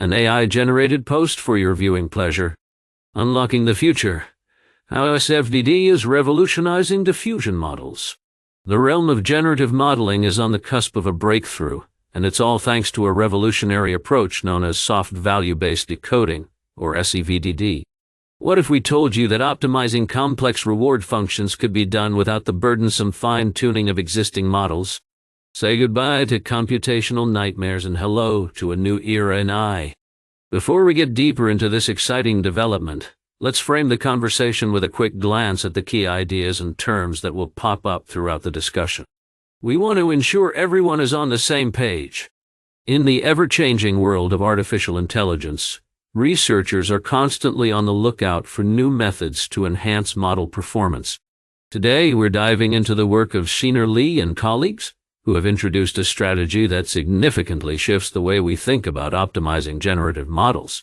an AI-generated post for your viewing pleasure. Unlocking the future. How SVDD is revolutionizing diffusion models. The realm of generative modeling is on the cusp of a breakthrough, and it's all thanks to a revolutionary approach known as Soft Value-based Decoding, or SVDD. What if we told you that optimizing complex reward functions could be done without the burdensome fine-tuning of existing models? Say goodbye to computational nightmares and hello to a new era in AI. Before we get deeper into this exciting development, let's frame the conversation with a quick glance at the key ideas and terms that will pop up throughout the discussion. We want to ensure everyone is on the same page. In the ever-changing world of artificial intelligence, researchers are constantly on the lookout for new methods to enhance model performance. Today, we're diving into the work of Shiner Lee and colleagues, who have introduced a strategy that significantly shifts the way we think about optimizing generative models.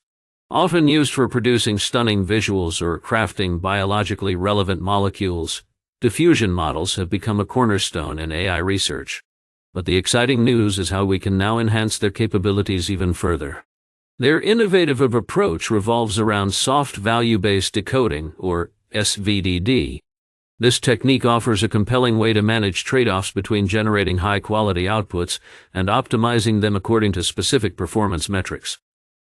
Often used for producing stunning visuals or crafting biologically relevant molecules, diffusion models have become a cornerstone in AI research. But the exciting news is how we can now enhance their capabilities even further. Their innovative approach revolves around soft value-based decoding, or SVDD. This technique offers a compelling way to manage trade-offs between generating high-quality outputs and optimizing them according to specific performance metrics.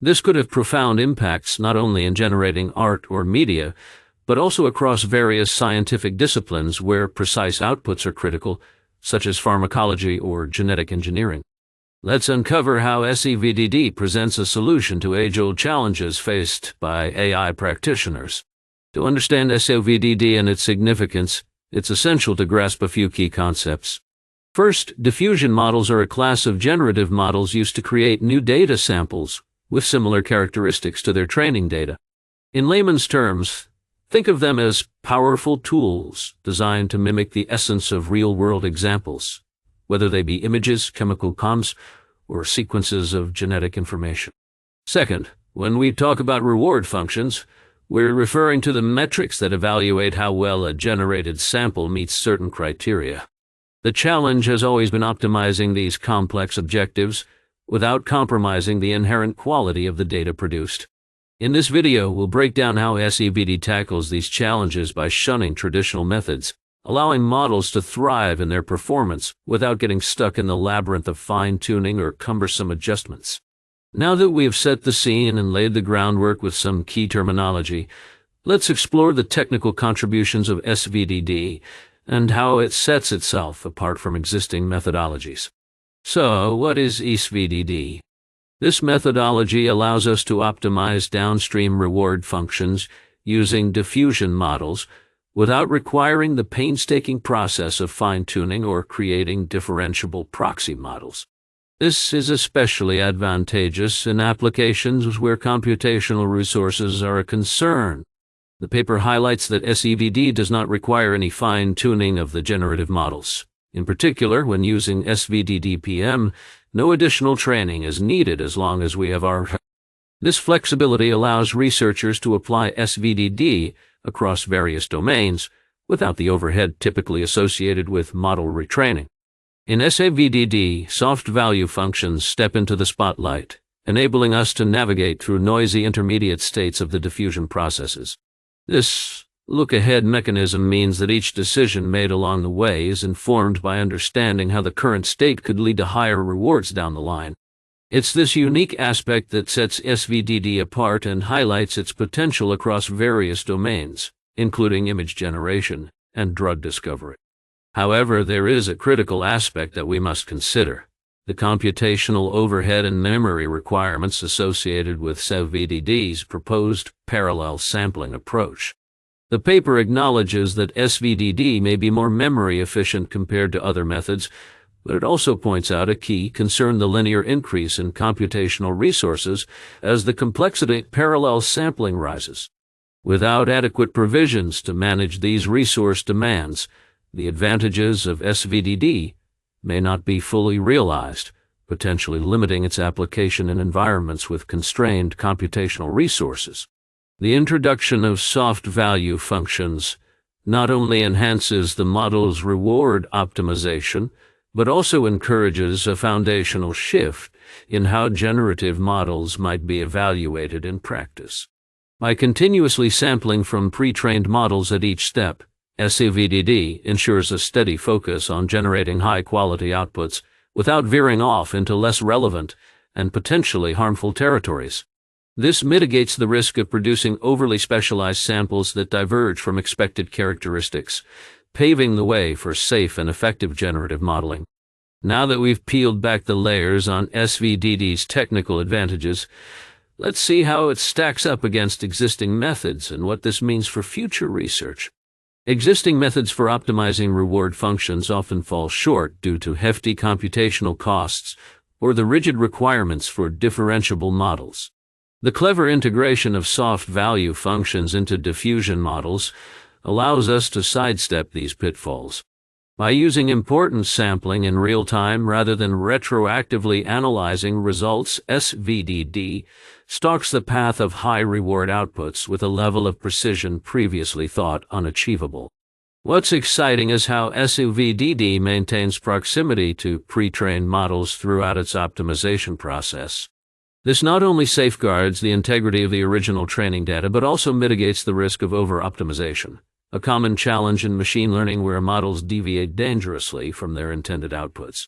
This could have profound impacts not only in generating art or media, but also across various scientific disciplines where precise outputs are critical, such as pharmacology or genetic engineering. Let's uncover how SVDD presents a solution to age-old challenges faced by AI practitioners. To understand SVDD and its significance, it's essential to grasp a few key concepts. First, diffusion models are a class of generative models used to create new data samples with similar characteristics to their training data. In layman's terms, think of them as powerful tools designed to mimic the essence of real-world examples, whether they be images, chemical comps, or sequences of genetic information. Second, when we talk about reward functions, we're referring to the metrics that evaluate how well a generated sample meets certain criteria. The challenge has always been optimizing these complex objectives without compromising the inherent quality of the data produced. In this video, we'll break down how SVDD tackles these challenges by shunning traditional methods, allowing models to thrive in their performance without getting stuck in the labyrinth of fine-tuning or cumbersome adjustments. Now that we have set the scene and laid the groundwork with some key terminology, let's explore the technical contributions of SVDD and how it sets itself apart from existing methodologies. So, what is SVDD? This methodology allows us to optimize downstream reward functions using diffusion models without requiring the painstaking process of fine-tuning or creating differentiable proxy models. This is especially advantageous in applications where computational resources are a concern. The paper highlights that SVDD does not require any fine-tuning of the generative models. In particular, when using SVDD-PM, no additional training is needed as long as we have our... This flexibility allows researchers to apply SVDD across various domains without the overhead typically associated with model retraining. In SVDD, soft value functions step into the spotlight, enabling us to navigate through noisy intermediate states of the diffusion processes. This look-ahead mechanism means that each decision made along the way is informed by understanding how the current state could lead to higher rewards down the line. It's this unique aspect that sets SVDD apart and highlights its potential across various domains, including image generation and drug discovery. However, there is a critical aspect that we must consider: the computational overhead and memory requirements associated with SVDD's proposed parallel sampling approach. The paper acknowledges that SVDD may be more memory efficient compared to other methods, but it also points out a key concern: the linear increase in computational resources as the complexity of parallel sampling rises. Without adequate provisions to manage these resource demands, the advantages of SVDD may not be fully realized, potentially limiting its application in environments with constrained computational resources. The introduction of soft value functions not only enhances the model's reward optimization, but also encourages a foundational shift in how generative models might be evaluated in practice. By continuously sampling from pre-trained models at each step, SVDD ensures a steady focus on generating high-quality outputs without veering off into less relevant and potentially harmful territories. This mitigates the risk of producing overly specialized samples that diverge from expected characteristics, paving the way for safe and effective generative modeling. Now that we've peeled back the layers on SVDD's technical advantages, let's see how it stacks up against existing methods and what this means for future research. Existing methods for optimizing reward functions often fall short due to hefty computational costs or the rigid requirements for differentiable models. The clever integration of soft value functions into diffusion models allows us to sidestep these pitfalls. By using importance sampling in real time rather than retroactively analyzing results, SVDD stalks the path of high reward outputs with a level of precision previously thought unachievable. What's exciting is how SVDD maintains proximity to pre-trained models throughout its optimization process. This not only safeguards the integrity of the original training data, but also mitigates the risk of over-optimization, a common challenge in machine learning where models deviate dangerously from their intended outputs.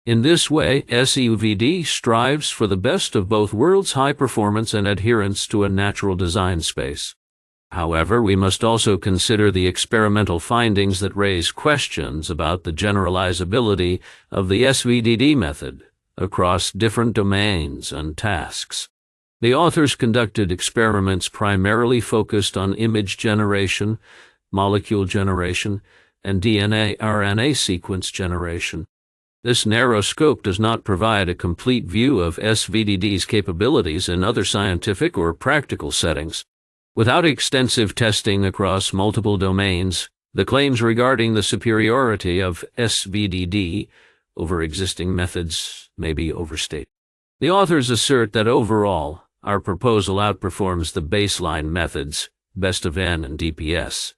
In this way, SVD strives for the best of both worlds: high performance and adherence to a natural design space. However, we must also consider the experimental findings that raise questions about the generalizability of the SVDD method across different domains and tasks. The authors conducted experiments primarily focused on image generation, molecule generation, and DNA-RNA sequence generation. This narrow scope does not provide a complete view of SVDD's capabilities in other scientific or practical settings. Without extensive testing across multiple domains, the claims regarding the superiority of SVDD over existing methods may be overstated. The authors assert that overall, our proposal outperforms the baseline methods, best of N and DPS,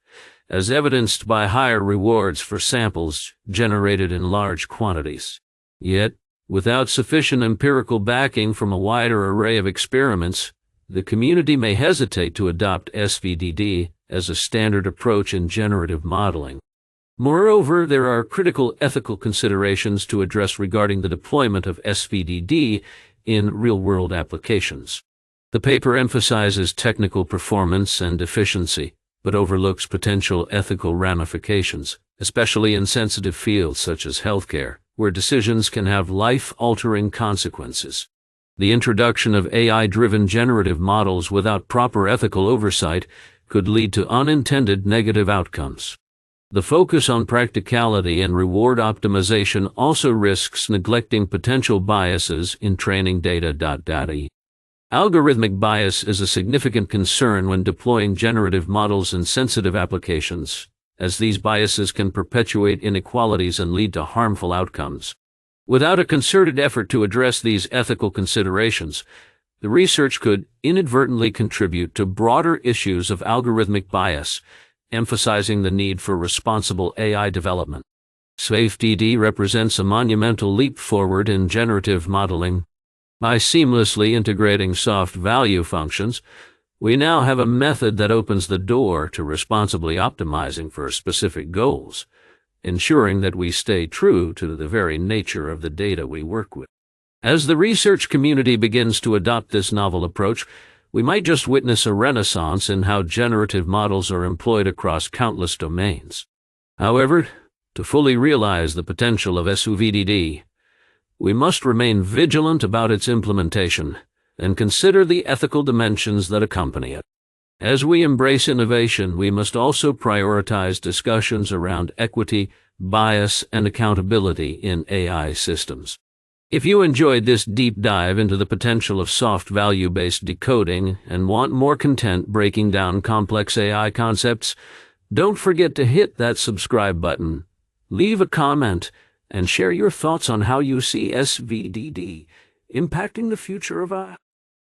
as evidenced by higher rewards for samples generated in large quantities. Yet, without sufficient empirical backing from a wider array of experiments, the community may hesitate to adopt SVDD as a standard approach in generative modeling. Moreover, there are critical ethical considerations to address regarding the deployment of SVDD in real-world applications. The paper emphasizes technical performance and efficiency, but overlooks potential ethical ramifications, especially in sensitive fields such as healthcare, where decisions can have life-altering consequences. The introduction of AI-driven generative models without proper ethical oversight could lead to unintended negative outcomes. The focus on practicality and reward optimization also risks neglecting potential biases in training data. Algorithmic bias is a significant concern when deploying generative models in sensitive applications, as these biases can perpetuate inequalities and lead to harmful outcomes. Without a concerted effort to address these ethical considerations, the research could inadvertently contribute to broader issues of algorithmic bias, emphasizing the need for responsible AI development. SVDD represents a monumental leap forward in generative modeling. By seamlessly integrating soft value functions, we now have a method that opens the door to responsibly optimizing for specific goals, ensuring that we stay true to the very nature of the data we work with. As the research community begins to adopt this novel approach, we might just witness a renaissance in how generative models are employed across countless domains. However, to fully realize the potential of SVDD, we must remain vigilant about its implementation and consider the ethical dimensions that accompany it. As we embrace innovation, we must also prioritize discussions around equity, bias, and accountability in AI systems. If you enjoyed this deep dive into the potential of soft value-based decoding and want more content breaking down complex AI concepts, don't forget to hit that subscribe button, leave a comment, and share your thoughts on how you see SVDD impacting the future of AI.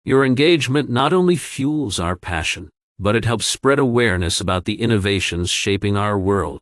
Your engagement not only fuels our passion, but it helps spread awareness about the innovations shaping our world.